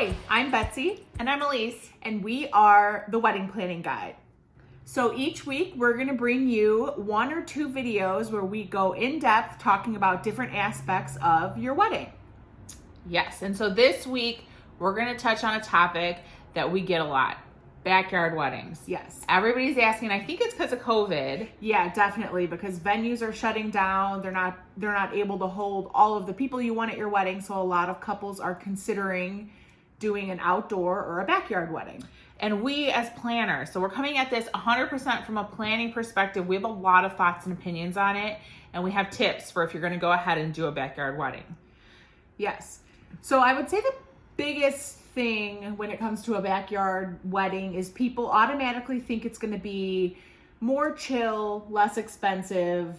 Hi, I'm Betsy, And I'm Elise. and we are the Wedding Planning Guide. So each week we're going to bring you 1 or 2 videos where we go in depth talking about different aspects of your wedding. Yes, and so this week we're going to touch on a topic that we get a lot. Backyard weddings. Yes. Everybody's asking, I think it's because of COVID. Yeah, definitely, because venues are shutting down. They're not able to hold all of the people you want at your wedding, so a lot of couples are considering doing an outdoor or a backyard wedding. And we as planners, so we're coming at this 100% from a planning perspective. We have a lot of thoughts and opinions on it, and we have tips for if you're going to go ahead and do a backyard wedding. Yes. So I would say the biggest thing when it comes to a backyard wedding is people automatically think it's going to be more chill, less expensive,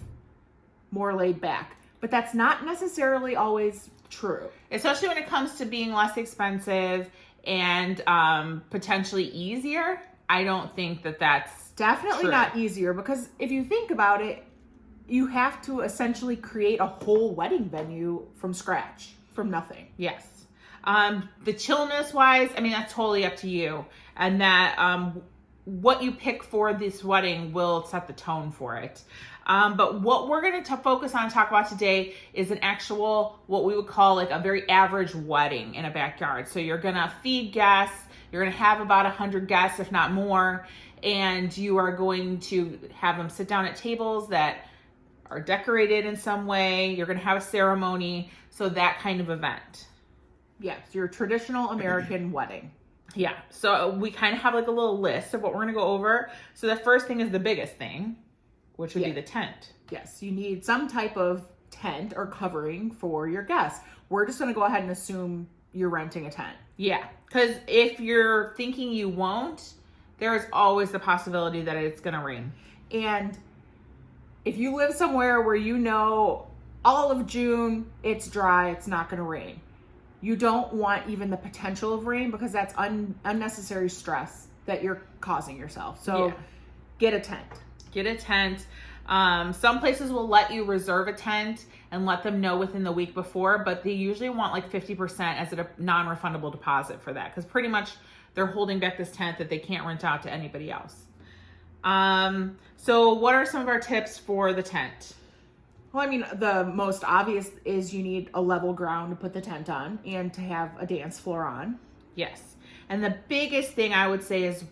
more laid back. But that's not necessarily always true. Especially when it comes to being less expensive and potentially easier. I don't think that that's Definitely true. not easier, because if you think about it, you have to essentially create a whole wedding venue from scratch, from nothing. Yes. The chillness wise, I mean, that's totally up to you. And that what you pick for this wedding will set the tone for it. But what we're going to focus on and talk about today is an actual, what we would call like a very average wedding in a backyard. So you're going to feed guests. You're going to have about 100 guests, if not more. And you are going to have them sit down at tables that are decorated in some way. You're going to have a ceremony. So that kind of event. Yes, your traditional American wedding. Yeah, so we kind of have like a little list of what we're going to go over. So the first thing is the biggest thing, which would be the tent. Yes, you need some type of tent or covering for your guests. We're just going to go ahead and assume you're renting a tent. Yeah, because if you're thinking you won't, there is always the possibility that it's going to rain. And if you live somewhere where you know all of June, it's dry, it's not going to rain. You don't want even the potential of rain, because that's unnecessary stress that you're causing yourself. So get a tent. Get a tent. Some places will let you reserve a tent and let them know within the week before, but they usually want like 50% as a non-refundable deposit for that, because pretty much they're holding back this tent that they can't rent out to anybody else. So what are some of our tips for the tent? Well, I mean, the most obvious is you need a level ground to put the tent on and to have a dance floor on. Yes. And the biggest thing I would say is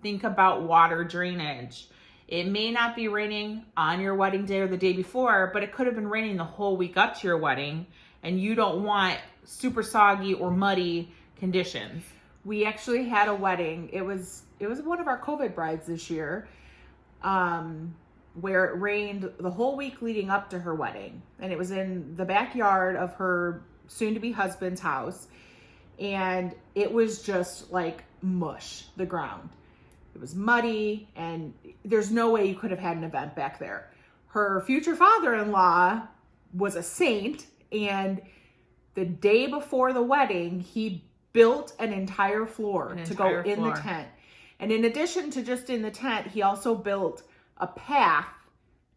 think about water drainage. It may not be raining on your wedding day or the day before, but it could have been raining the whole week up to your wedding, and you don't want super soggy or muddy conditions. We actually had a wedding. It was one of our COVID brides this year. Where it rained the whole week leading up to her wedding. And it was in the backyard of her soon-to-be husband's house. And it was just like mush, the ground. It was muddy, and there's no way you could have had an event back there. Her future father-in-law was a saint, and the day before the wedding, he built an entire floor to go in the tent. And in addition to just in the tent, he also built a path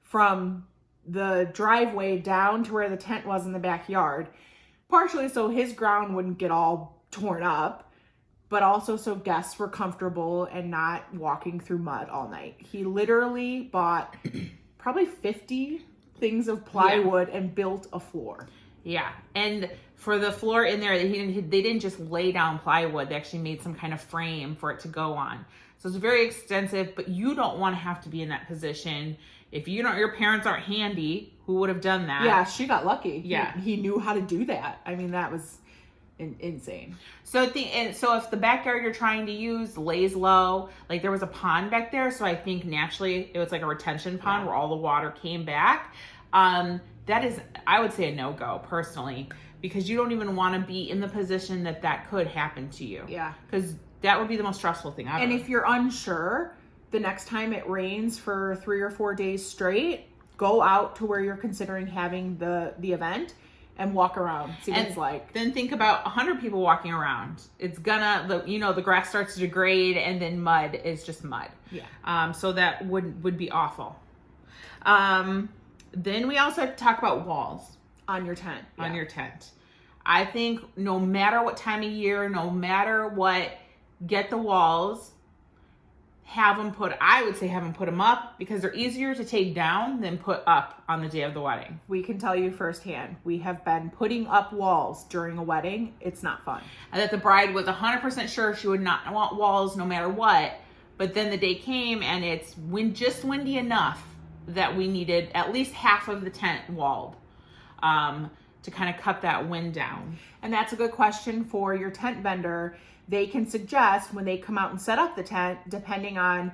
from the driveway down to where the tent was in the backyard, partially so his ground wouldn't get all torn up, but also so guests were comfortable and not walking through mud all night. He literally bought probably 50 things of plywood and built a floor. Yeah, and for the floor in there, they didn't just lay down plywood. They actually made some kind of frame for it to go on. So it's very extensive, but you don't want to have to be in that position. If your parents aren't handy, who would have done that? Yeah, she got lucky. Yeah. He knew how to do that. I mean, that was insane. So if the backyard you're trying to use lays low, like there was a pond back there, so I think naturally it was like a retention pond where all the water came back. That is, I would say, a no-go personally, because you don't even want to be in the position that could happen to you. Yeah. Because that would be the most stressful thing ever. And if you're unsure, the next time it rains for 3 or 4 days straight, go out to where you're considering having the event and walk around, see what it's like. Then think about 100 people walking around. It's gonna, the grass starts to degrade, and then mud is just mud. Yeah. So that would be awful. Then we also have to talk about walls On your tent. on your tent. I think no matter what time of year, no matter what, get the walls, I would say have them put them up, because they're easier to take down than put up on the day of the wedding. We can tell you firsthand, we have been putting up walls during a wedding. It's not fun. And that the bride was 100% sure she would not want walls no matter what. But then the day came and it's just windy enough that we needed at least half of the tent walled to kind of cut that wind down. And that's a good question for your tent vendor. They can suggest when they come out and set up the tent, depending on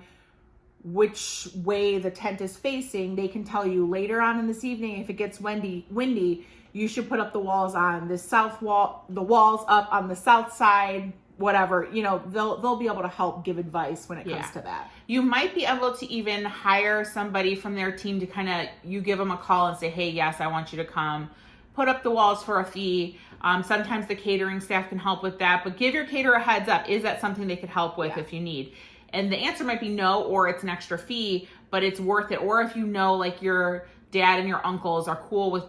which way the tent is facing, they can tell you later on in this evening, if it gets windy, you should put up the walls on the south wall, the walls up on the south side, whatever. You know, they'll be able to help give advice when it comes to that. You might be able to even hire somebody from their team to kind of, you give them a call and say, hey, yes, I want you to come put up the walls for a fee. Sometimes the catering staff can help with that, but give your caterer a heads up. Is that something they could help with if you need? And the answer might be no, or it's an extra fee, but it's worth it. Or if you know, like your dad and your uncles are cool with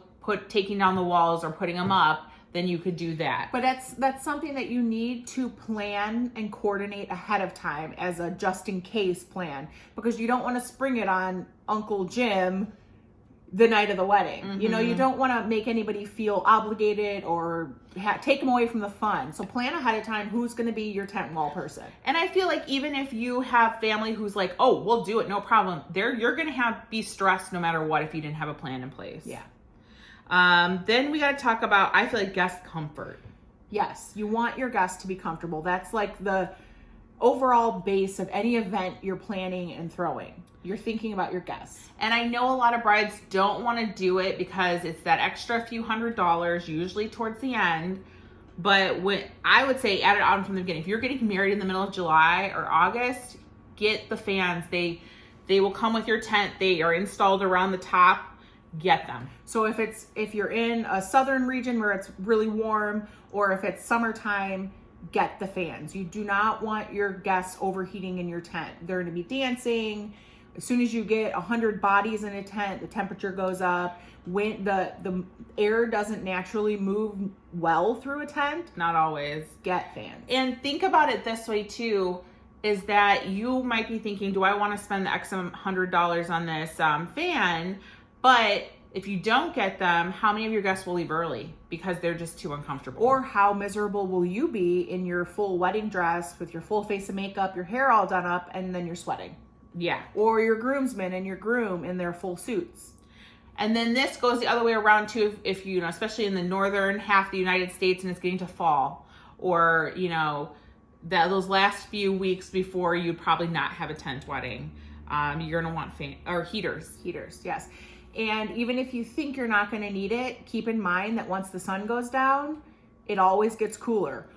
taking down the walls or putting them up, then you could do that. But that's something that you need to plan and coordinate ahead of time as a just in case plan, because you don't want to spring it on Uncle Jim the night of the wedding. You know, you don't want to make anybody feel obligated or take them away from the fun. So plan ahead of time who's going to be your tent wall person. And I feel like even if you have family who's like, oh, we'll do it, no problem, you're going to be stressed no matter what if you didn't have a plan in place. Yeah. Then we got to talk about, I feel like, guest comfort. Yes, you want your guests to be comfortable. That's like the overall base of any event you're planning and throwing. You're thinking about your guests. And I know a lot of brides don't want to do it because it's that extra few $100s, usually towards the end. But I would say add it on from the beginning. If you're getting married in the middle of July or August, get the fans. They will come with your tent. They are installed around the top. Get them. So if you're in a southern region where it's really warm, or if it's summertime, get the fans. You do not want your guests overheating in your tent. They're going to be dancing. As soon as you get 100 bodies in a tent, the temperature goes up. When the air doesn't naturally move well through a tent. Not always. Get fans. And think about it this way too, is that you might be thinking, do I want to spend the X $100 on this fan? But if you don't get them, how many of your guests will leave early because they're just too uncomfortable? Or how miserable will you be in your full wedding dress with your full face of makeup, your hair all done up, and then you're sweating? Yeah. Or your groomsmen and your groom in their full suits. And then this goes the other way around too, if you know, especially in the northern half of the United States and it's getting to fall, or, you know, those last few weeks before you'd probably not have a tent wedding, you're going to want heaters. Heaters, yes. And even if you think you're not going to need it, keep in mind that once the sun goes down, it always gets cooler.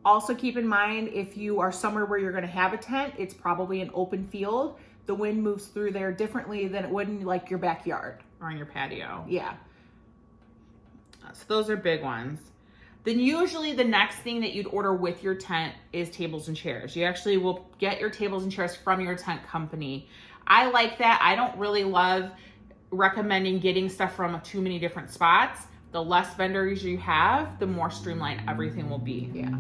Also keep in mind, if you are somewhere where you're going to have a tent, it's probably an open field. The wind moves through there differently than it would in like your backyard. Or on your patio. Yeah. So those are big ones. Then usually the next thing that you'd order with your tent is tables and chairs. You actually will get your tables and chairs from your tent company. I like that. I don't really love recommending getting stuff from too many different spots. The less vendors you have, the more streamlined everything will be. Yeah.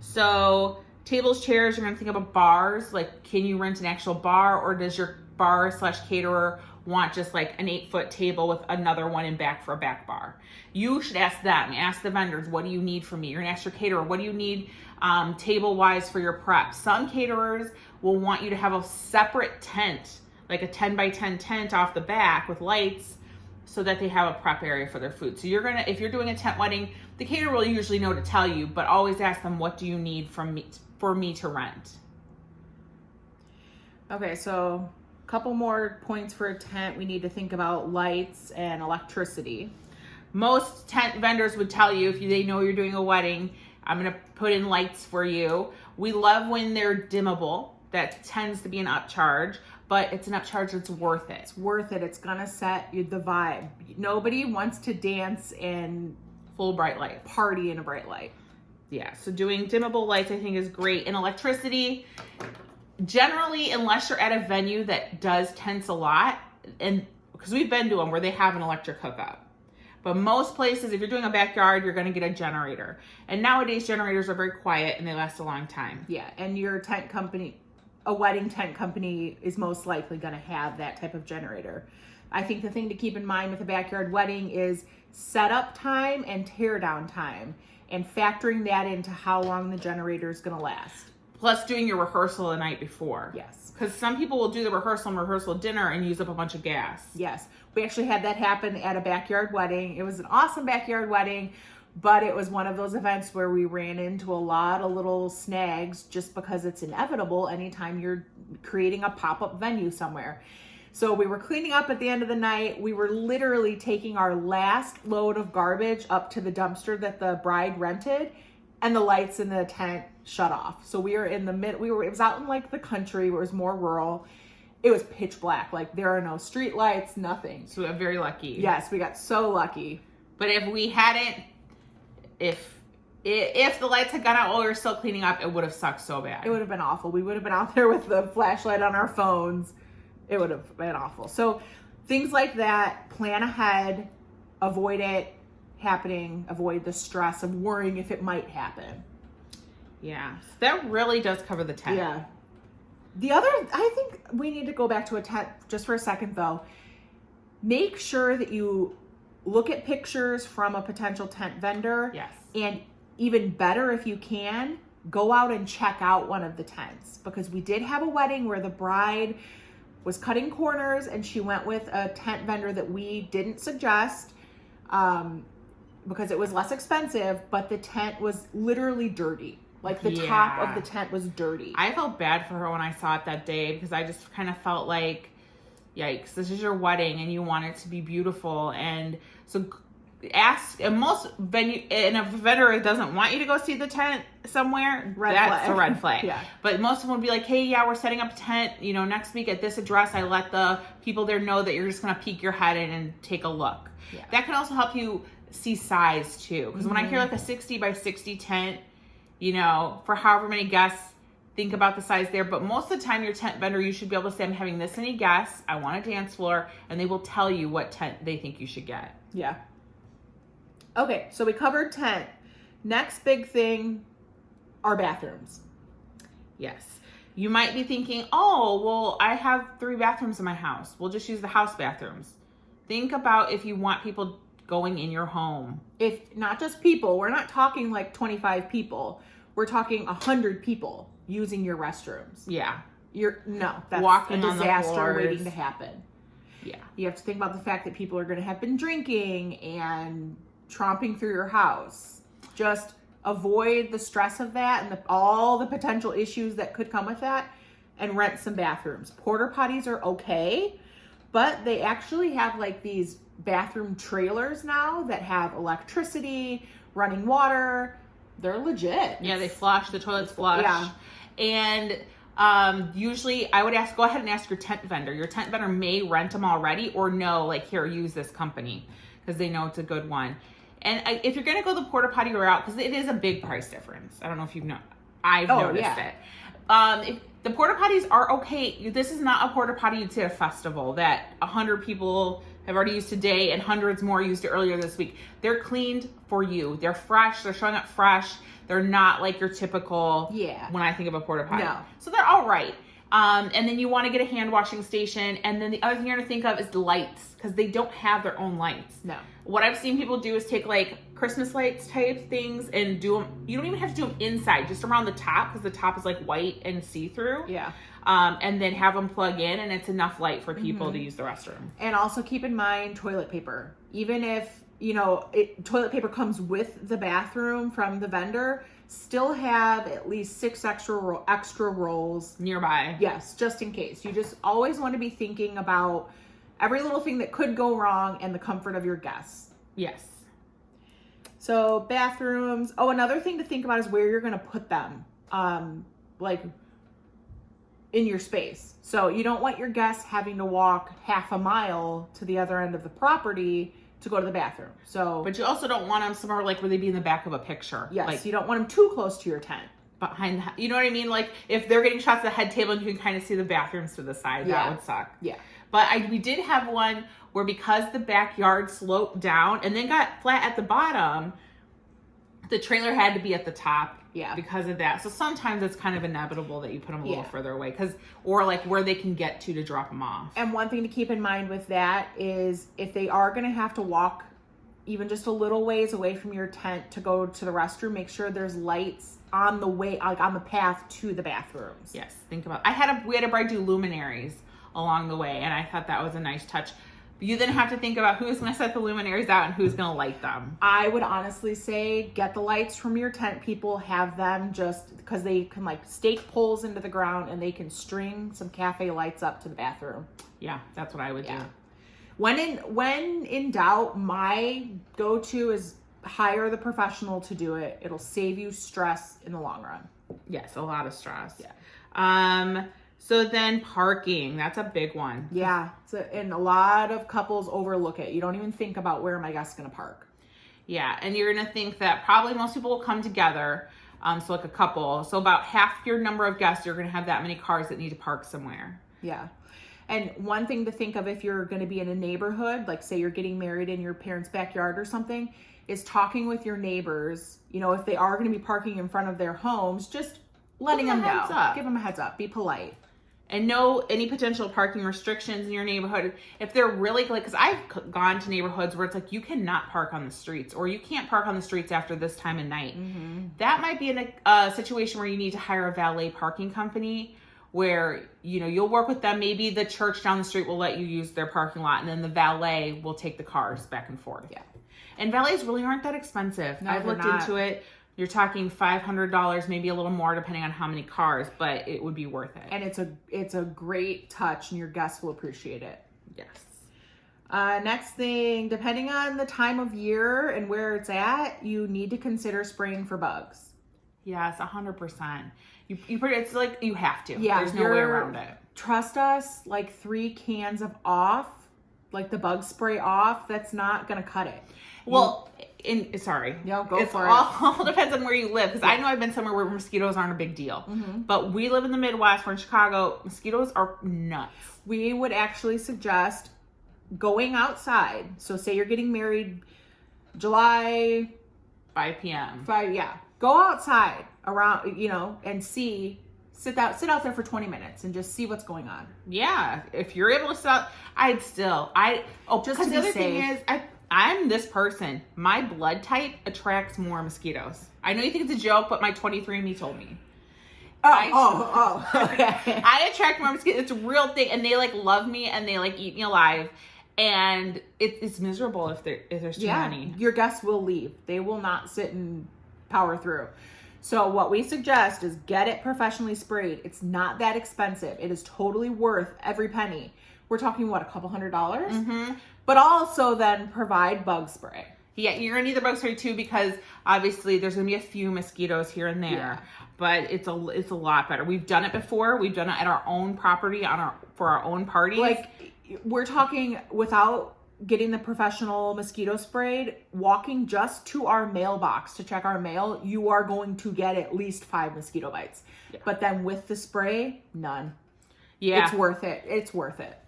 So tables, chairs, you're going to think about bars. Like, can you rent an actual bar, or does your bar/caterer want just like an 8-foot table with another one in back for a back bar? You should ask them. Ask the vendors, what do you need from me? You're going to ask your caterer, what do you need table-wise for your prep? Some caterers will want you to have a separate tent, like a 10 by 10 tent off the back with lights, so that they have a prep area for their food. So if you're doing a tent wedding, the caterer will usually know to tell you, but always ask them, what do you need from me for me to rent? Okay, so a couple more points for a tent. We need to think about lights and electricity. Most tent vendors would tell you, if they know you're doing a wedding, I'm gonna put in lights for you. We love when they're dimmable. That tends to be an upcharge, but it's an upcharge that's worth it. It's worth it. It's gonna set you the vibe. Nobody wants to dance in full bright light, party in a bright light. Yeah, so doing dimmable lights I think is great. And electricity, generally, unless you're at a venue that does tents a lot, and because we've been to them where they have an electric hookup, But most places, if you're doing a backyard, you're going to get a generator. And nowadays, generators are very quiet and they last a long time. Yeah, and your tent company, a wedding tent company, is most likely going to have that type of generator. I think the thing to keep in mind with a backyard wedding is setup time and tear down time, and factoring that into how long the generator is going to last. Plus doing your rehearsal the night before. Yes. Because some people will do the rehearsal and rehearsal dinner and use up a bunch of gas. Yes. We actually had that happen at a backyard wedding. It was an awesome backyard wedding, but it was one of those events where we ran into a lot of little snags just because it's inevitable anytime you're creating a pop-up venue somewhere. So we were cleaning up at the end of the night. We were literally taking our last load of garbage up to the dumpster that the bride rented, and the lights in the tent shut off. So we were in the mid, it was out in like the country where it was more rural. It was pitch black. Like there are no street lights, nothing. So we're very lucky. Yes, we got so lucky. But if we hadn't, if the lights had gone out while we were still cleaning up, it would have sucked so bad. It would have been awful. We would have been out there with the flashlight on our phones. It would have been awful. So things like that, plan ahead, avoid it happening, avoid the stress of worrying if it might happen. Yeah, so that really does cover the tent. Yeah. The other, I think we need to go back to a tent just for a second though. Make sure that you look at pictures from a potential tent vendor. Yes. And even better if you can, go out and check out one of the tents, because we did have a wedding where the bride was cutting corners and she went with a tent vendor that we didn't suggest because it was less expensive, but the tent was literally dirty. Like the top of the tent was dirty. I felt bad for her when I saw it that day because I just kind of felt like, yikes, this is your wedding and you want it to be beautiful. And so ask, and most venue, and if a vendor doesn't want you to go see the tent somewhere, that's a red flag. Yeah. But most of them would be like, hey, yeah, we're setting up a tent, next week at this address. I let the people there know that you're just going to peek your head in and take a look. Yeah. That can also help you see size too. Because when I hear like a 60 by 60 tent, for however many guests, think about the size there. But most of the time, your tent vendor, you should be able to say, I'm having this many guests. I want a dance floor. And they will tell you what tent they think you should get. Yeah. Okay, so we covered tent. Next big thing are bathrooms. Yes. You might be thinking, oh, well, I have 3 bathrooms in my house. We'll just use the house bathrooms. Think about if you want people going in your home. If not just people, we're not talking like 25 people. We're talking 100 people using your restrooms. Yeah. That's walking a on the disaster floors. waiting to happen. Yeah. You have to think about the fact that people are going to have been drinking and tromping through your house. Just avoid the stress of that and all the potential issues that could come with that, and rent some bathrooms. Porta potties are okay, but they actually have like these bathroom trailers now that have electricity, running water. They're legit. Yeah, they flush. The toilets flush. Yeah. And usually I would go ahead and ask your tent vendor. Your tent vendor may rent them already, or no, like, here, use this company, because they know it's a good one. And if you're going to go the porta potty route, because it is a big price difference. I don't know if you've known. I've noticed it. If the porta potties are okay. This is not a porta potty you'd see at a festival that 100 people have already used today and hundreds more used it earlier this week. They're cleaned for you. They're fresh. They're showing up fresh. They're not like your typical, when I think of a porta potty. No. So they're all right. And then you want to get a hand washing station. And then the other thing you're going to think of is lights, because they don't have their own lights. No. What I've seen people do is take like Christmas lights type things and do them. You don't even have to do them inside, just around the top, because the top is like white and see-through. Yeah. And then have them plug in, and it's enough light for people to use the restroom. And also keep in mind toilet paper. Even if, toilet paper comes with the bathroom from the vendor, still have at least 6 extra rolls nearby. Yes, just in case. You just always want to be thinking about every little thing that could go wrong and the comfort of your guests. Yes. So bathrooms. Oh, another thing to think about is where you're going to put them, like in your space. So you don't want your guests having to walk half a mile to the other end of the property to go to the bathroom. So, but you also don't want them somewhere like where they'd be in the back of a picture. Yes, like, you don't want them too close to your tent. Behind, you know what I mean? Like if they're getting shots at the head table and you can kind of see the bathrooms to the side, that would suck. Yeah. But we did have one where because the backyard sloped down and then got flat at the bottom, the trailer had to be at the top. Yeah. Because of that. So sometimes it's kind of inevitable that you put them a little Yeah. further away or like where they can get to drop them off. And one thing to keep in mind with that is if they are going to have to walk even just a little ways away from your tent to go to the restroom, make sure there's lights on the way, like on the path to the bathrooms. Yes. Think about, we had a bride do luminaries along the way, and I thought that was a nice touch. You then have to think about who's going to set the luminaries out and who's going to light them. I would honestly say get the lights from your tent people, have them just because they can like stake poles into the ground and they can string some cafe lights up to the bathroom. Yeah, that's what I would do. When in doubt, my go-to is hire the professional to do it. It'll save you stress in the long run. Yes, a lot of stress. Yeah. So then parking, that's a big one. Yeah. And a lot of couples overlook it. You don't even think about where my guest's going to park. Yeah. And you're going to think that probably most people will come together. So like a couple. So about half your number of guests, you're going to have that many cars that need to park somewhere. Yeah. And one thing to think of if you're going to be in a neighborhood, like say you're getting married in your parents' backyard or something, is talking with your neighbors. You know, if they are going to be parking in front of their homes, just letting them know. Give them a heads up. Be polite. And know any potential parking restrictions in your neighborhood. If they're really, like, because I've gone to neighborhoods where it's like, you cannot park on the streets, or you can't park on the streets after this time of night. Mm-hmm. That might be in a situation where you need to hire a valet parking company where, you know, you'll work with them. Maybe the church down the street will let you use their parking lot, and then the valet will take the cars back and forth. Yeah. And valets really aren't that expensive. No, I've looked into it. You're talking $500, maybe a little more depending on how many cars, but it would be worth it. And it's a great touch, and your guests will appreciate it. Yes. Next thing, depending on the time of year and where it's at, you need to consider spraying for bugs. Yes, 100%. It's like you have to. Yeah, there's no way around it. Trust us, like 3 cans of off, like the bug spray off, that's not gonna cut it. Well, go for it. All depends on where you live, because I know I've been somewhere where mosquitoes aren't a big deal. Mm-hmm. But we live in the Midwest. We're in Chicago. Mosquitoes are nuts. We would actually suggest going outside. So say you're getting married July 5 p.m. Go outside around, and sit out there for 20 minutes and just see what's going on. Yeah. If you're able to sit out, because the other thing is, I'm this person. My blood type attracts more mosquitoes. I know you think it's a joke, but my 23andMe told me. Okay. I attract more mosquitoes. It's a real thing, and they like love me and they like eat me alive. And it's miserable if there's too many. Your guests will leave. They will not sit and power through. So what we suggest is get it professionally sprayed. It's not that expensive. It is totally worth every penny. We're talking, a couple $100? Mm-hmm. But also then provide bug spray. Yeah, you're going to need the bug spray too, because obviously there's going to be a few mosquitoes here and there. But it's a lot better. We've done it before. We've done it at our own property for our own parties. Like, we're talking without getting the professional mosquito sprayed, walking just to our mailbox to check our mail, you are going to get at least 5 mosquito bites. Yeah. But then with the spray, none. Yeah. It's worth it. It's worth it.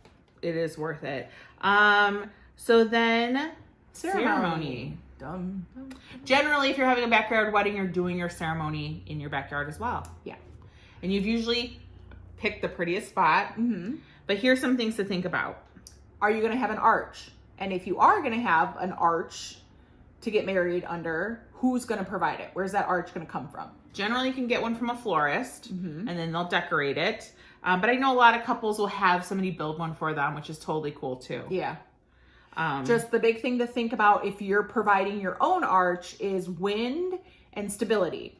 It is worth it. So then ceremony. Dum. Generally, if you're having a backyard wedding, you're doing your ceremony in your backyard as well. Yeah. And you've usually picked the prettiest spot. Mm-hmm. But here's some things to think about. Are you going to have an arch? And if you are going to have an arch to get married under, who's going to provide it? Where's that arch going to come from? Generally, you can get one from a florist, and then they'll decorate it. But I know a lot of couples will have somebody build one for them, which is totally cool too. Yeah. Just the big thing to think about if you're providing your own arch is wind and stability.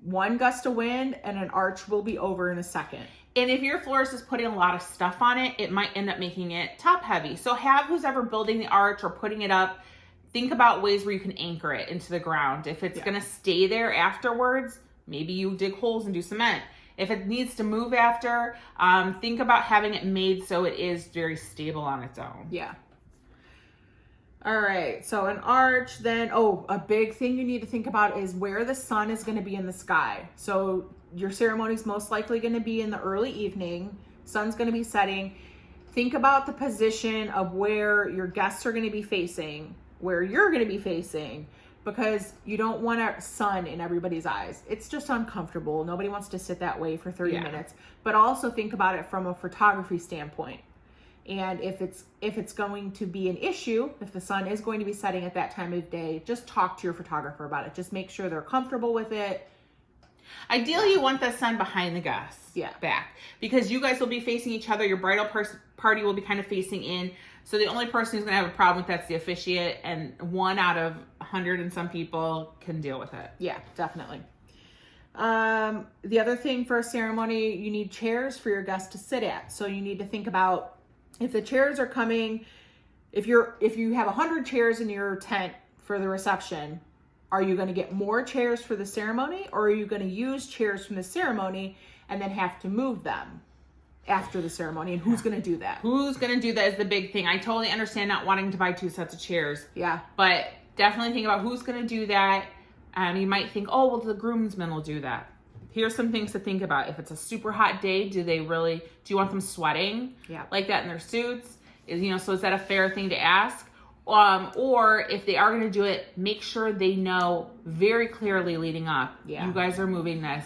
One gust of wind and an arch will be over in a second. And if your florist is putting a lot of stuff on it, it might end up making it top heavy. So have who's ever building the arch or putting it up, think about ways where you can anchor it into the ground. If it's going to stay there afterwards, maybe you dig holes and do cement. If it needs to move after, think about having it made so it is very stable on its own. Yeah. All right, so an arch, then, a big thing you need to think about is where the sun is going to be in the sky. So your ceremony is most likely going to be in the early evening. Sun's going to be setting. think about the position of where your guests are going to be facing, where you're going to be facing, because you don't want a sun in everybody's eyes. It's just uncomfortable. Nobody wants to sit that way for 30 minutes. But also think about it from a photography standpoint. And if it's going to be an issue, if the sun is going to be setting at that time of day, just talk to your photographer about it. Just make sure they're comfortable with it. Ideally, you want the sun behind the guests. Back. Because you guys will be facing each other. Your bridal party will be kind of facing in. So the only person who's going to have a problem with that's the officiant, and 1 out of 100 and some people can deal with it. Yeah, definitely. The other thing for a ceremony, you need chairs for your guests to sit at. So you need to think about if the chairs are coming, if you have 100 chairs in your tent for the reception, are you going to get more chairs for the ceremony, or are you going to use chairs from the ceremony and then have to move them after the ceremony? And who's going to do that? Who's going to do that is the big thing. I totally understand not wanting to buy 2 sets of chairs. Yeah. But definitely think about who's going to do that. You might think, oh, well, the groomsmen will do that. Here's some things to think about. If it's a super hot day, do you want them sweating like that in their suits? So is that a fair thing to ask? Or if they are going to do it, make sure they know very clearly leading up, you guys are moving this.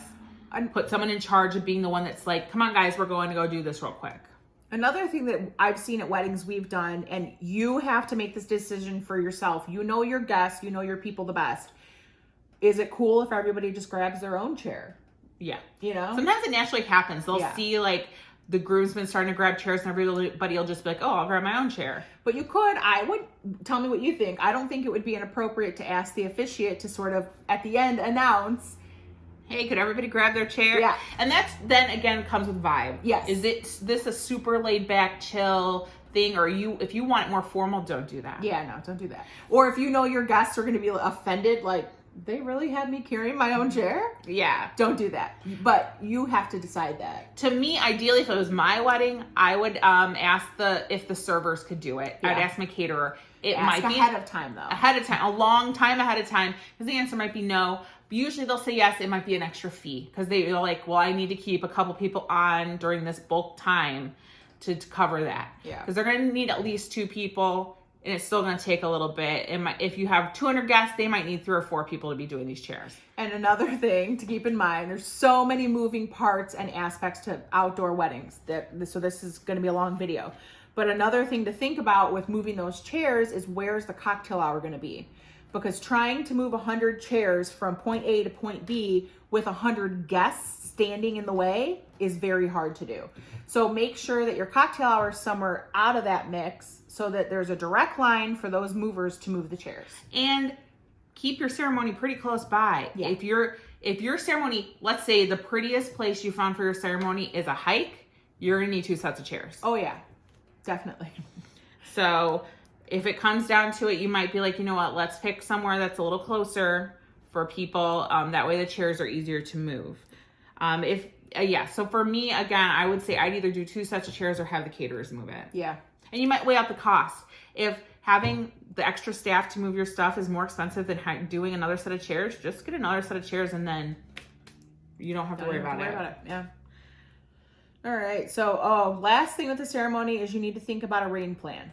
And put someone in charge of being the one that's like, come on guys, we're going to go do this real quick. Another thing that I've seen at weddings we've done, and you have to make this decision for yourself. You know your guests, you know your people the best. Is it cool if everybody just grabs their own chair? Yeah. Sometimes it naturally happens. They'll see like the groomsmen starting to grab chairs, and everybody will just be like, oh, I'll grab my own chair. But tell me what you think. I don't think it would be inappropriate to ask the officiant to sort of at the end announce, hey, could everybody grab their chair? Yeah. And that's then again comes with vibe. Yes. Is this a super laid back, chill thing, or if you want it more formal, don't do that. Yeah, no, don't do that. Or if you know your guests are going to be offended, like, they really had me carrying my own chair? Yeah. Don't do that. But you have to decide that. To me, ideally, if it was my wedding, I would ask if the servers could do it. Yeah. I'd ask my caterer. It ask might be ahead of time, though. Ahead of time, a long time ahead of time, because the answer might be no. But usually they'll say yes. It might be an extra fee because they're like, well, I need to keep a couple people on during this bulk time to cover that. Yeah. Because they're going to need at least 2 people. And it's still going to take a little bit. If you have 200 guests, they might need 3 or 4 people to be doing these chairs. And another thing to keep in mind, there's so many moving parts and aspects to outdoor weddings. So this is going to be a long video. But another thing to think about with moving those chairs is where's the cocktail hour going to be? Because trying to move 100 chairs from point A to point B with 100 guests standing in the way is very hard to do. So make sure that your cocktail hour is somewhere out of that mix, so that there's a direct line for those movers to move the chairs. And keep your ceremony pretty close by. Yeah. If your ceremony, let's say the prettiest place you found for your ceremony is a hike, you're gonna need 2 sets of chairs. Oh yeah, definitely. So if it comes down to it, you might be like, you know what, let's pick somewhere that's a little closer for people. That way the chairs are easier to move. So for me, again, I would say I'd either do 2 sets of chairs or have the caterers move it. Yeah. And you might weigh out the cost. If having the extra staff to move your stuff is more expensive than doing another set of chairs, just get another set of chairs and then you don't have to worry about it. Yeah. All right. So, last thing with the ceremony is you need to think about a rain plan.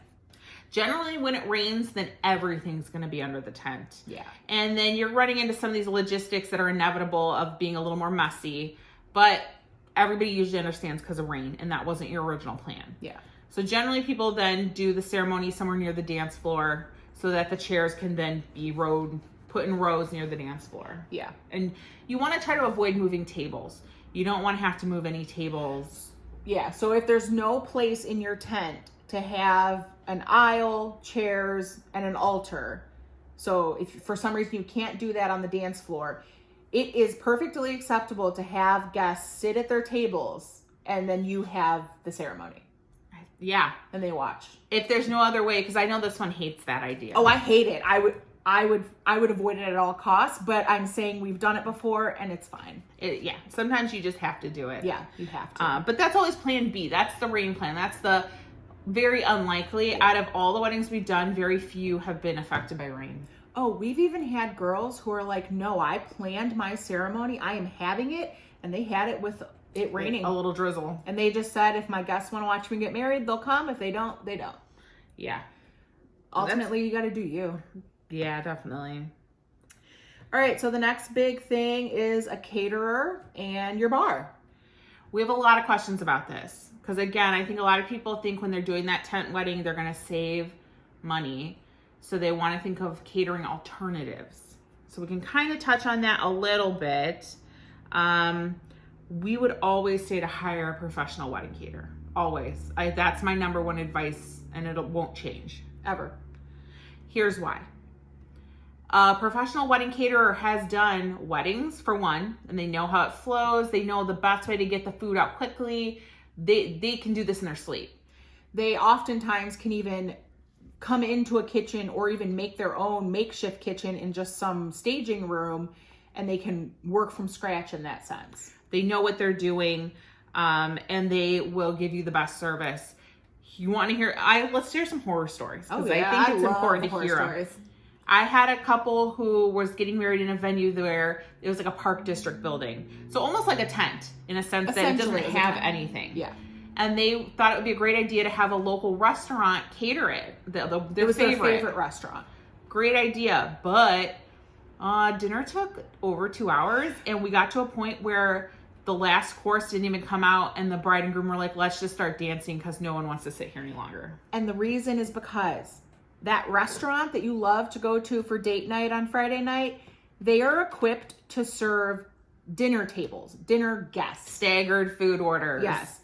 Generally, when it rains, then everything's going to be under the tent. Yeah. And then you're running into some of these logistics that are inevitable of being a little more messy, but everybody usually understands because of rain, and that wasn't your original plan. Yeah. So generally people then do the ceremony somewhere near the dance floor so that the chairs can then be put in rows near the dance floor. Yeah. And you want to try to avoid moving tables. You don't want to have to move any tables. Yeah. So if there's no place in your tent to have an aisle, chairs, and an altar, so if for some reason you can't do that on the dance floor, it is perfectly acceptable to have guests sit at their tables and then you have the ceremony. Yeah. And they watch. If there's no other way, because I know this one hates that idea. Oh, I hate it. I would avoid it at all costs, but I'm saying we've done it before and it's fine. Sometimes you just have to do it. Yeah, you have to. But that's always plan B. That's the rain plan. That's the very unlikely. Out of all the weddings we've done, very few have been affected by rain. Oh, we've even had girls who are like, no, I planned my ceremony. I am having it. And they had it with it raining. A little drizzle. And they just said, if my guests want to watch me get married, they'll come. If they don't, they don't. Yeah. Ultimately, you got to do you. Yeah, definitely. All right, so the next big thing is a caterer and your bar. We have a lot of questions about this because, again, I think a lot of people think when they're doing that tent wedding, they're going to save money. So they want to think of catering alternatives. So we can kind of touch on that a little bit. We would always say to hire a professional wedding caterer. Always. That's my number one advice, and it won't change. Ever. Here's why. A professional wedding caterer has done weddings, for one, and they know how it flows. They know the best way to get the food out quickly. They can do this in their sleep. They oftentimes can even come into a kitchen or even make their own makeshift kitchen in just some staging room, and they can work from scratch in that sense. They know what they're doing, and they will give you the best service. You want to hear? Let's hear some horror stories, because I think it's important to hear them. I had a couple who was getting married in a venue where it was like a park district building. So almost like a tent in a sense that it doesn't have anything. Yeah. And they thought it would be a great idea to have a local restaurant cater it. It was their favorite restaurant. Great idea. But dinner took over 2 hours, and we got to a point where the last course didn't even come out, and the bride and groom were like, let's just start dancing because no one wants to sit here any longer. And the reason is because that restaurant that you love to go to for date night on Friday night, they are equipped to serve dinner tables, dinner guests. Staggered food orders. Yes.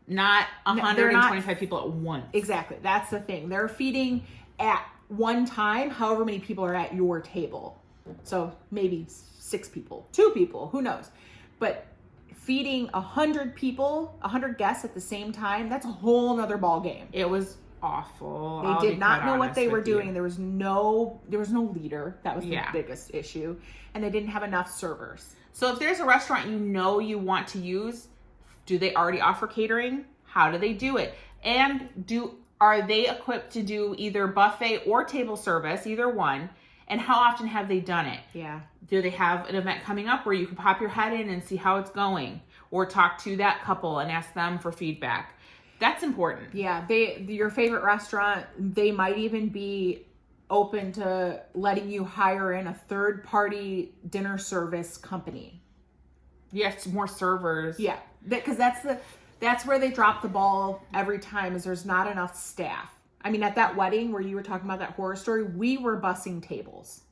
Not 125 people at once. Exactly. That's the thing. They're feeding at one time, however many people are at your table. So maybe 6 people, 2 people, who knows? But feeding 100 people, 100 guests at the same time, that's a whole nother ball game. It was awful. They did not know what they were doing. There was no leader. That was the biggest issue. And they didn't have enough servers. So if there's a restaurant you want to use, do they already offer catering? How do they do it? And are they equipped to do either buffet or table service, either one? And how often have they done it? Yeah. Do they have an event coming up where you can pop your head in and see how it's going? Or talk to that couple and ask them for feedback? That's important. Yeah, your favorite restaurant, they might even be open to letting you hire in a third-party dinner service company. Yes, more servers. Yeah, because that's where they drop the ball every time, is there's not enough staff. I mean, at that wedding where you were talking about that horror story, we were bussing tables.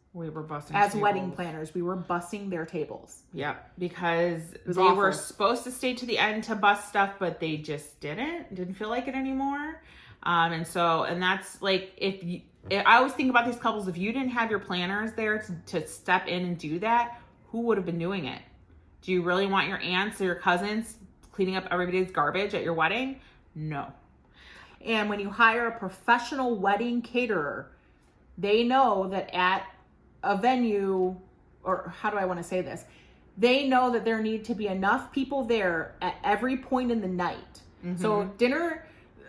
As wedding planners, we were bussing their tables. Yeah, because they were supposed to stay to the end to bus stuff, but they just didn't feel like it anymore. And that's like, I always think about these couples, if you didn't have your planners there to step in and do that, who would have been doing it? Do you really want your aunts or your cousins cleaning up everybody's garbage at your wedding? No. And when you hire a professional wedding caterer, they know that at a venue, or how do I want to say this? They know that there need to be enough people there at every point in the night. Mm-hmm. So dinner,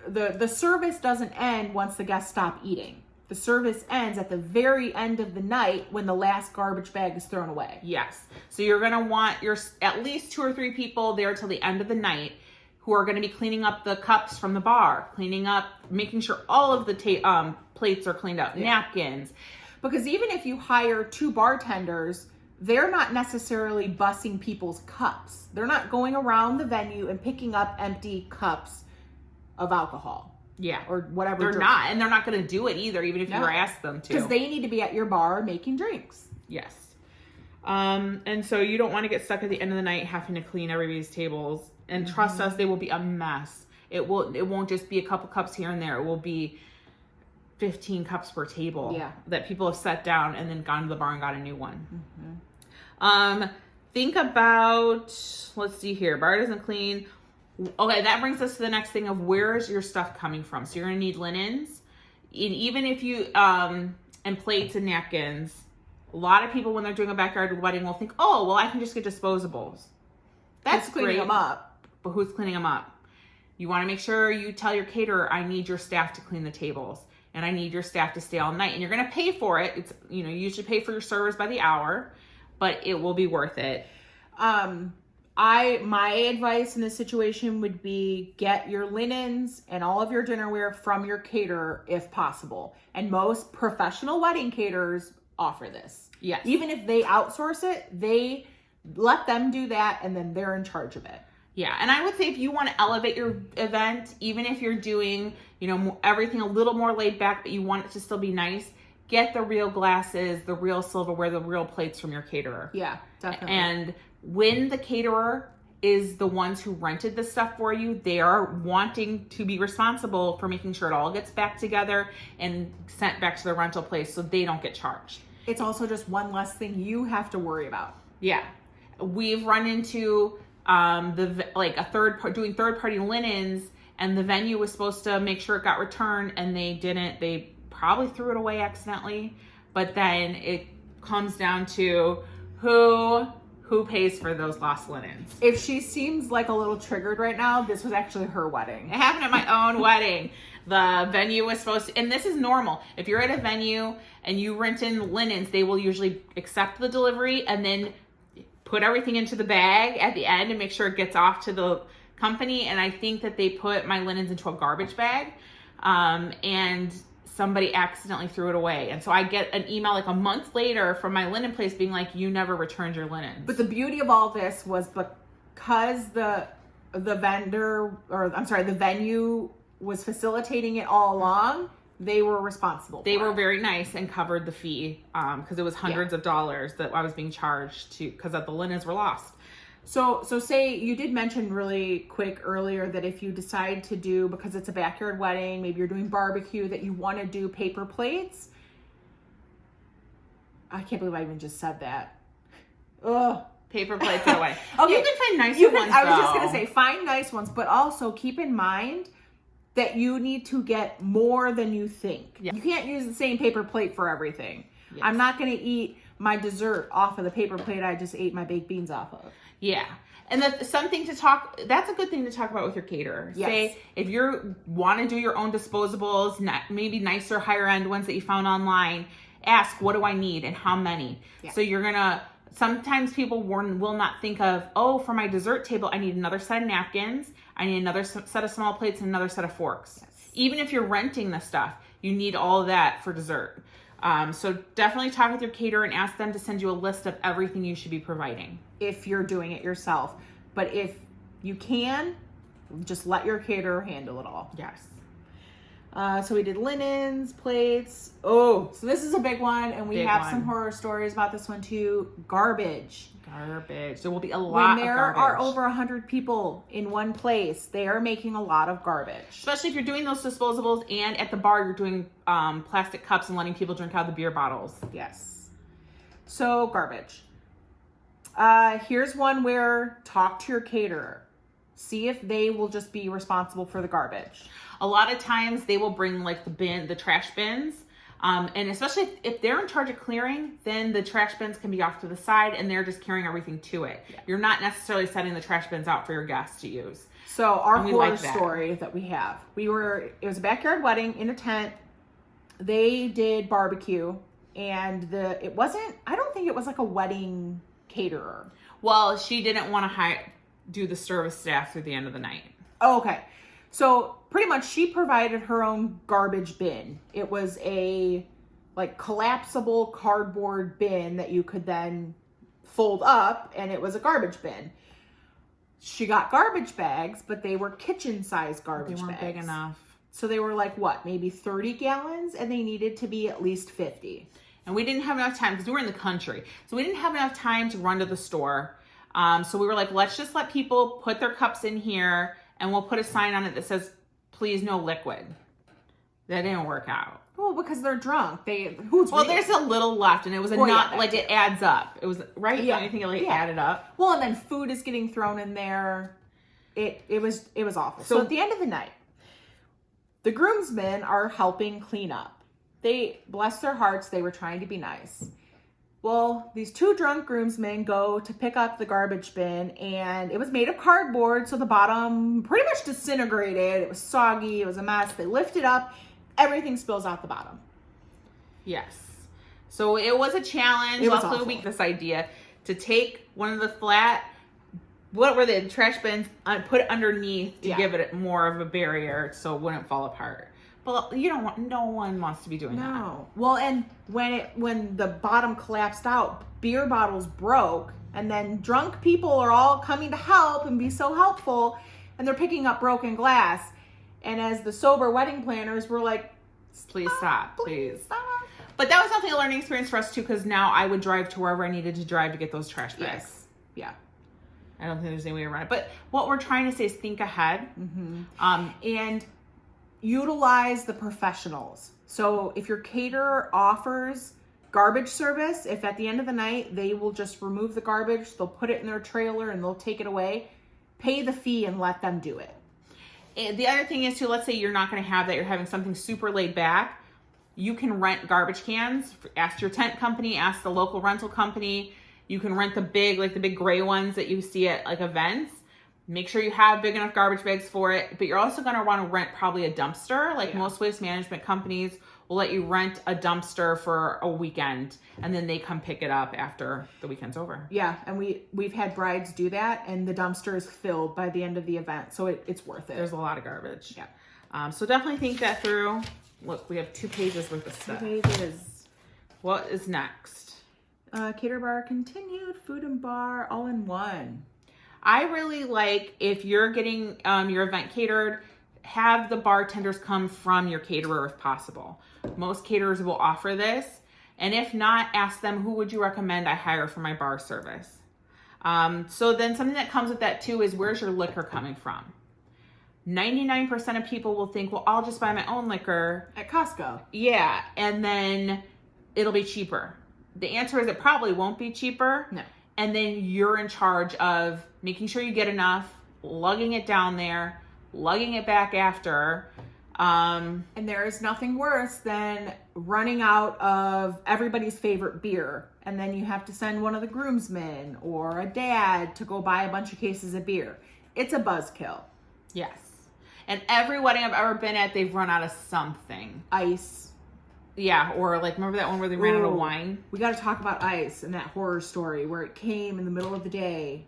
the service doesn't end once the guests stop eating. The service ends at the very end of the night when the last garbage bag is thrown away. Yes. So you're going to want at least 2 or 3 people there till the end of the night who are going to be cleaning up the cups from the bar, making sure all of the plates are cleaned up, napkins. Because even if you hire 2 bartenders, they're not necessarily bussing people's cups. They're not going around the venue and picking up empty cups of alcohol. Yeah. Or whatever. They're not. And they're not going to do it either, even if you ask them to. Because they need to be at your bar making drinks. Yes. And so you don't want to get stuck at the end of the night having to clean everybody's tables. And trust us, they will be a mess. It won't just be a couple cups here and there. It will be 15 cups per table that people have set down and then gone to the bar and got a new one. Mm-hmm. Think about, let's see here, bar doesn't clean. Okay, that brings us to the next thing of where is your stuff coming from? So you're going to need linens. And even if you, and plates and napkins, a lot of people when they're doing a backyard wedding will think, oh, well, I can just get disposables. That's cleaning them up. But who's cleaning them up? You want to make sure you tell your caterer, I need your staff to clean the tables. And I need your staff to stay all night. And you're going to pay for it. It's, you usually pay for your servers by the hour, but it will be worth it. My advice in this situation would be get your linens and all of your dinnerware from your caterer if possible. And most professional wedding caterers offer this. Yes. Even if they outsource it, they let them do that and then they're in charge of it. Yeah, and I would say if you want to elevate your event, even if you're doing, everything a little more laid back, but you want it to still be nice, get the real glasses, the real silverware, the real plates from your caterer. Yeah, definitely. And when the caterer is the ones who rented the stuff for you, they are wanting to be responsible for making sure it all gets back together and sent back to the rental place so they don't get charged. It's also just one less thing you have to worry about. Yeah. We've run into doing third party linens, and the venue was supposed to make sure it got returned and they didn't. They probably threw it away accidentally, but then it comes down to who pays for those lost linens. If she seems like a little triggered right now, this was actually her wedding. It happened at my own wedding. The venue was supposed to, and this is normal. If you're at a venue and you rent in linens, they will usually accept the delivery and then put everything into the bag at the end and make sure it gets off to the company. And I think that they put my linens into a garbage bag, and somebody accidentally threw it away. And so I get an email like a month later from my linen place being like, you never returned your linens. But the beauty of all this was because the venue was facilitating it all along, they were responsible. They were very nice and covered the fee because it was hundreds of dollars that I was being charged because the linens were lost. So say you did mention really quick earlier that if you decide to do, because it's a backyard wedding, maybe you're doing barbecue, that you want to do paper plates. I can't believe I even just said that. Ugh. Paper plates away. Okay. You can find nicer ones, I was just going to say, find nice ones, but also keep in mind that you need to get more than you think. Yeah. You can't use the same paper plate for everything. Yes. I'm not going to eat my dessert off of the paper plate I just ate my baked beans off of. Yeah. And that's a good thing to talk about with your caterer. Yes. Say, if you want to do your own disposables, maybe nicer, higher end ones that you found online, ask, what do I need and how many? Yeah. So sometimes people will not think of, for my dessert table, I need another set of napkins, I need another set of small plates, and another set of forks. Yes. Even if you're renting the stuff, you need all of that for dessert. So definitely talk with your caterer and ask them to send you a list of everything you should be providing. If you're doing it yourself. But if you can, just let your caterer handle it all. Yes. So we did linens, plates. So this is a big one, and we have some horror stories about this one too. Garbage. There will be a lot of garbage. When there are over 100 people in one place, they are making a lot of garbage. Especially if you're doing those disposables, and at the bar you're doing plastic cups and letting people drink out of the beer bottles. Yes. So garbage. Here's one where talk to your caterer. See if they will just be responsible for the garbage. A lot of times they will bring like the trash bins. And especially if they're in charge of clearing, then the trash bins can be off to the side and they're just carrying everything to it. Yeah. You're not necessarily setting the trash bins out for your guests to use. So our horror story that we have, it was a backyard wedding in a tent. They did barbecue, and I don't think it was like a wedding caterer. Well, she didn't want to do the service staff through the end of the night. Oh, okay. So pretty much she provided her own garbage bin. It was a collapsible cardboard bin that you could then fold up, and it was a garbage bin. She got garbage bags, but they were kitchen-sized garbage bags. They weren't big enough. So they were maybe 30 gallons, and they needed to be at least 50. And we didn't have enough time because we were in the country. So we didn't have enough time to run to the store. So we were like, let's just let people put their cups in here, and we'll put a sign on it that says, please no liquid. That didn't work out. Well, because they're drunk. There's a little left, and it was it adds up. It was, right? Yeah. You think it added up? Well, and then food is getting thrown in there. It was awful. So at the end of the night, the groomsmen are helping clean up. They, bless their hearts, they were trying to be nice. Well, these two drunk groomsmen go to pick up the garbage bin, and it was made of cardboard, so the bottom pretty much disintegrated. It was soggy. It was a mess. They lift it up. Everything spills out the bottom. Yes. So it was a challenge. It was also, we this idea to take one of the flat what were they? The trash bins, put it underneath to Yeah. give it more of a barrier so it wouldn't fall apart. But you don't want, no one wants to be doing that. No. Well, and when the bottom collapsed out, beer bottles broke, and then drunk people are all coming to help and be so helpful, and they're picking up broken glass. And as the sober wedding planners, we're like, Please stop, please. stop. But that was definitely a learning experience for us too, because now I would drive to wherever I needed to drive to get those trash bags. Yes. Yeah. I don't think there's any way around it. But what we're trying to say is think ahead. And utilize the professionals. So if your caterer offers garbage service, if at the end of the night they will just remove the garbage, they'll put it in their trailer and they'll take it away, pay the fee and let them do it. And the other thing is too, let's say you're not going to have that, you're having something super laid back. You can rent garbage cans. Ask your tent company, ask the local rental company. You can rent the big gray ones that you see at like events. Make sure you have big enough garbage bags for it, but you're also going to want to rent probably a dumpster. Like most waste management companies will let you rent a dumpster for a weekend, and then they come pick it up after the weekend's over. Yeah, and we've had brides do that, and the dumpster is filled by the end of the event, so it's worth it. There's a lot of garbage. Yeah. So definitely think that through. Look, we have 2 pages worth of stuff. 2 pages. What is next? Cater bar continued, food and bar all in one. I really like if you're getting your event catered, have the bartenders come from your caterer if possible. Most caterers will offer this. And if not, ask them, who would you recommend I hire for my bar service? So then something that comes with that too is, where's your liquor coming from? 99% of people will think, well, I'll just buy my own liquor. At Costco. Yeah, and then it'll be cheaper. The answer is it probably won't be cheaper. No. And then you're in charge of making sure you get enough, lugging it down there, lugging it back after. And there is nothing worse than running out of everybody's favorite beer. And then you have to send one of the groomsmen or a dad to go buy a bunch of cases of beer. It's a buzzkill. Yes. And every wedding I've ever been at, they've run out of something. Ice. Yeah, or like, remember that one where they ran out of wine? We got to talk about ice and that horror story where it came in the middle of the day.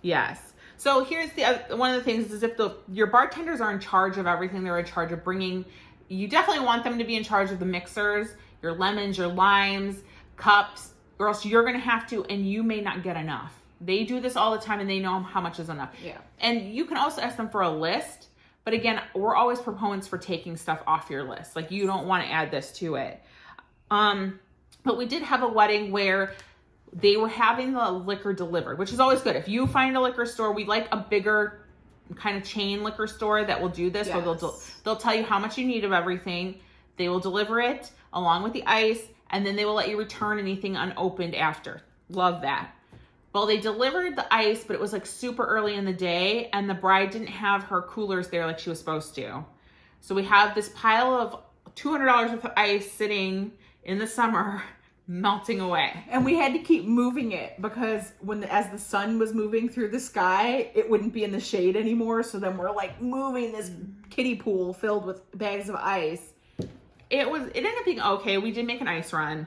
Yes. So here's the other, one of the things is if your bartenders are in charge of everything, they're in charge of bringing, you definitely want them to be in charge of the mixers, your lemons, your limes, cups, or else you're going to have to, and you may not get enough. They do this all the time and they know how much is enough. Yeah. And you can also ask them for a list. But again, we're always proponents for taking stuff off your list. Like, you don't want to add this to it. But we did have a wedding where they were having the liquor delivered, which is always good. If you find a liquor store, we like a bigger kind of chain liquor store that will do this. Yes. Where they'll tell you how much you need of everything. They will deliver it along with the ice, and then they will let you return anything unopened after. Love that. Well, they delivered the ice, but it was like super early in the day, and the bride didn't have her coolers there like she was supposed to. So we have this pile of $200 worth of ice sitting in the summer, melting away. And we had to keep moving it because as the sun was moving through the sky, it wouldn't be in the shade anymore. So then we're like moving this kiddie pool filled with bags of ice. It ended up being okay. We did make an ice run.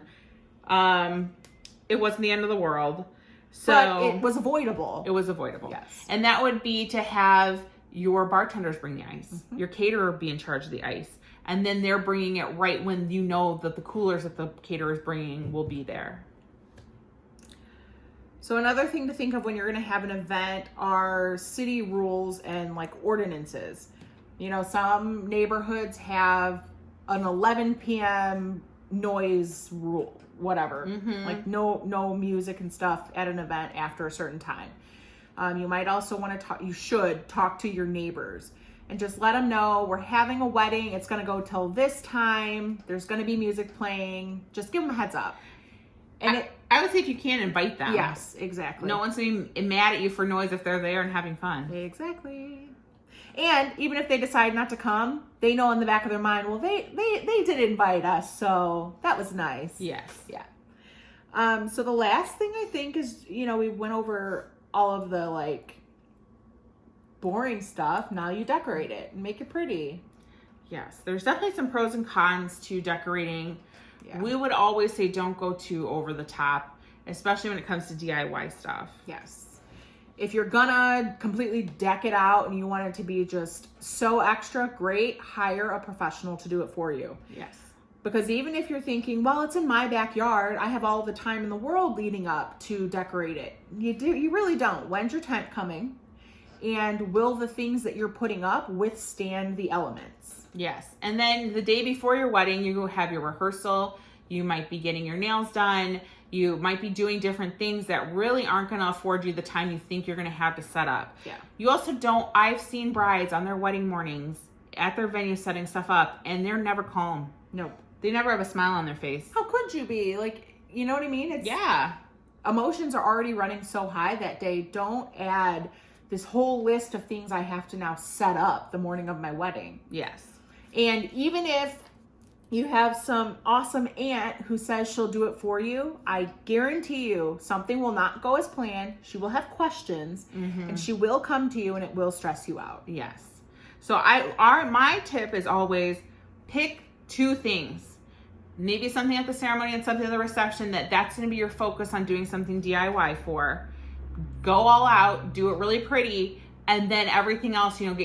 It wasn't the end of the world. So but it was avoidable. It was avoidable. Yes. And that would be to have your bartenders bring the ice, your caterer be in charge of the ice, and then they're bringing it right when you know that the coolers that the caterer is bringing will be there. So another thing to think of when you're going to have an event are city rules and like ordinances. You know, some neighborhoods have an 11 p.m. noise rule, whatever. Like no music and stuff at an event after a certain time. You might also want to talk, you should talk to your neighbors and just let them know we're having a wedding. It's going to go till this time. There's going to be music playing. Just give them a heads up. And I would say if you can, invite them. Yes, exactly. No one's going to be mad at you for noise if they're there and having fun. Exactly. And even if they decide not to come, they know in the back of their mind, well, they did invite us, so that was nice. Yes. Yeah. So the last thing I think is, you know, we went over all of the like boring stuff. Now you decorate it and make it pretty. Yes. There's definitely some pros and cons to decorating. Yeah. We would always say don't go too over the top, especially when it comes to DIY stuff. Yes. If you're gonna completely deck it out and you want it to be just so extra, great, hire a professional to do it for you. Yes. Because even if you're thinking, well, it's in my backyard, I have all the time in the world leading up to decorate it. You really don't. When's your tent coming? And will the things that you're putting up withstand the elements? Yes. And then the day before your wedding, you have your rehearsal. You might be getting your nails done. You might be doing different things that really aren't going to afford you the time you think you're going to have to set up. Yeah. You also don't, I've seen brides on their wedding mornings at their venue setting stuff up, and they're never calm. Nope. They never have a smile on their face. How could you be? Like, you know what I mean? It's, Yeah. Emotions are already running so high that day. Don't add this whole list of things I have to now set up the morning of my wedding. Yes. And even if you have some awesome aunt who says she'll do it for you, I guarantee you something will not go as planned. She will have questions, and she will come to you, and it will stress you out. Yes. So my tip is always pick 2 things. Maybe something at the ceremony and something at the reception that's going to be your focus on doing something DIY for. Go all out, do it really pretty, and then everything else, have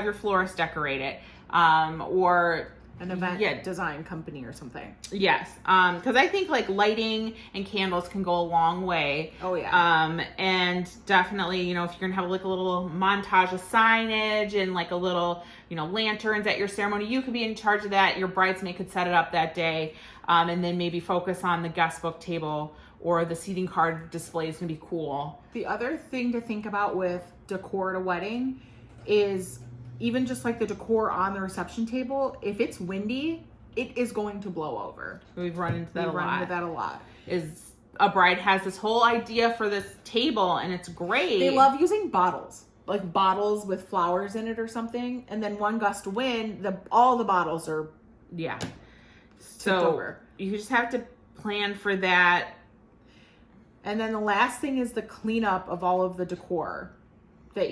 your florist decorate it, or An event design company or something. yes, because I think like lighting and candles can go a long way. Oh yeah. And definitely, if you're gonna have like a little montage of signage and like a little, lanterns at your ceremony, you could be in charge of that. Your bridesmaid could set it up that day, and then maybe focus on the guest book table, or the seating card display is gonna be cool. The other thing to think about with decor at a wedding is even just like the decor on the reception table, if it's windy, it is going to blow over. We've run into that a lot. Is a bride has this whole idea for this table, and it's great. They love using bottles, like bottles with flowers in it or something, and then one gust of wind, all the bottles are tipped so over. You just have to plan for that. And then the last thing is the cleanup of all of the decor that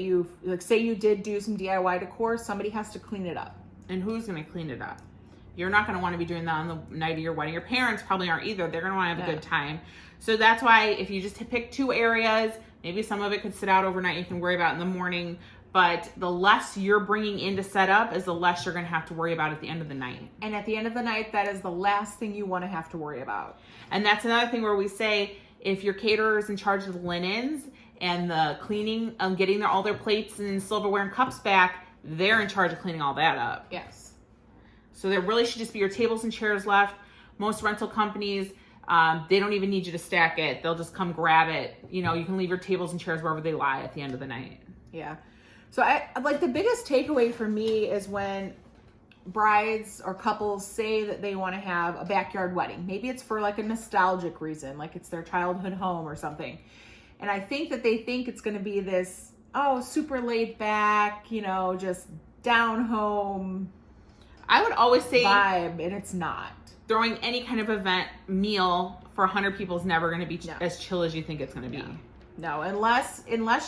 say you did do some DIY decor, somebody has to clean it up. And who's going to clean it up? You're not going to want to be doing that on the night of your wedding. Your parents probably aren't either. They're going to want to have a good time. So that's why if you just pick 2 areas, maybe some of it could sit out overnight. You can worry about in the morning. But the less you're bringing in to set up is the less you're going to have to worry about at the end of the night. And at the end of the night, that is the last thing you want to have to worry about. And that's another thing where we say, if your caterer is in charge of the linens and the cleaning, getting all their plates and silverware and cups back, they're in charge of cleaning all that up. Yes. So there really should just be your tables and chairs left. Most rental companies, they don't even need you to stack it. They'll just come grab it. You can leave your tables and chairs wherever they lie at the end of the night. Yeah. So the biggest takeaway for me is when brides or couples say that they want to have a backyard wedding. Maybe it's for like a nostalgic reason, like it's their childhood home or something. And I think that they think it's going to be this, super laid back, just down home. I would always say vibe, and it's not. Throwing any kind of event meal for 100 people is never going to be as chill as you think it's going to be. No, unless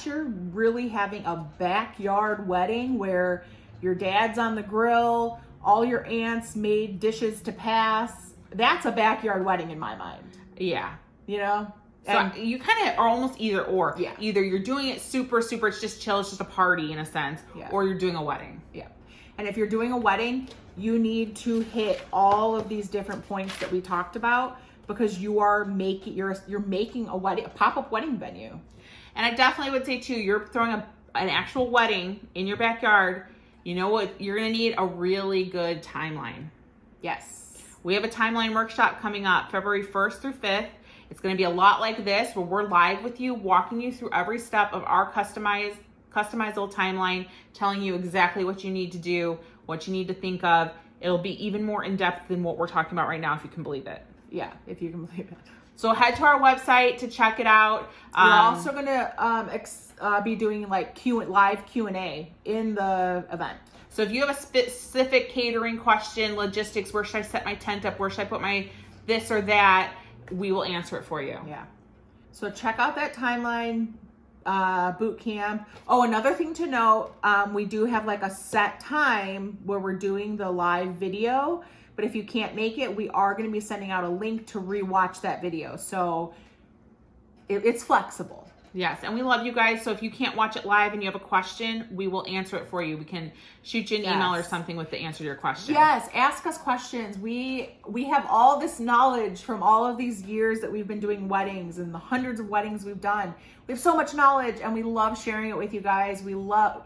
you're really having a backyard wedding where your dad's on the grill, all your aunts made dishes to pass. That's a backyard wedding in my mind. Yeah. And so you kind of are almost either or. Yeah. Either you're doing it super, it's just chill, it's just a party in a sense, or you're doing a wedding. Yeah. And if you're doing a wedding, you need to hit all of these different points that we talked about, because you're making a pop-up wedding venue. And I definitely would say too, you're throwing an actual wedding in your backyard. You know what? You're going to need a really good timeline. Yes. We have a timeline workshop coming up February 1st through 5th. It's going to be a lot like this, where we're live with you, walking you through every step of our customized little timeline, telling you exactly what you need to do, what you need to think of. It'll be even more in-depth than what we're talking about right now, if you can believe it. Yeah, if you can believe it. So head to our website to check it out. We're also going to be doing like live Q&A in the event. So if you have a specific catering question, logistics, where should I set my tent up? Where should I put my this or that? We will answer it for you. Yeah. So check out that timeline boot camp. Oh, another thing to note, we do have like a set time where we're doing the live video, but if you can't make it, we are going to be sending out a link to rewatch that video. So it's flexible. Yes, and we love you guys. So if you can't watch it live and you have a question, we will answer it for you. We can shoot you an email or something with the answer to your question. Yes, ask us questions. We have all this knowledge from all of these years that we've been doing weddings and the hundreds of weddings we've done. We have so much knowledge and we love sharing it with you guys.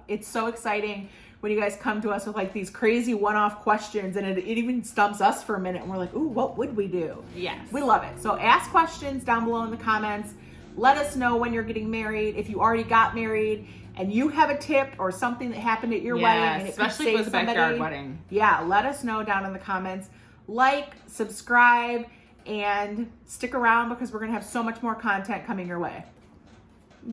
It's so exciting when you guys come to us with like these crazy one-off questions, and it even stumps us for a minute and we're like, ooh, what would we do? Yes. We love it. So ask questions down below in the comments. Let us know when you're getting married. If you already got married and you have a tip or something that happened at your wedding, and it especially could if it was save a somebody, backyard wedding. Yeah, let us know down in the comments. Like, subscribe, and stick around because we're going to have so much more content coming your way.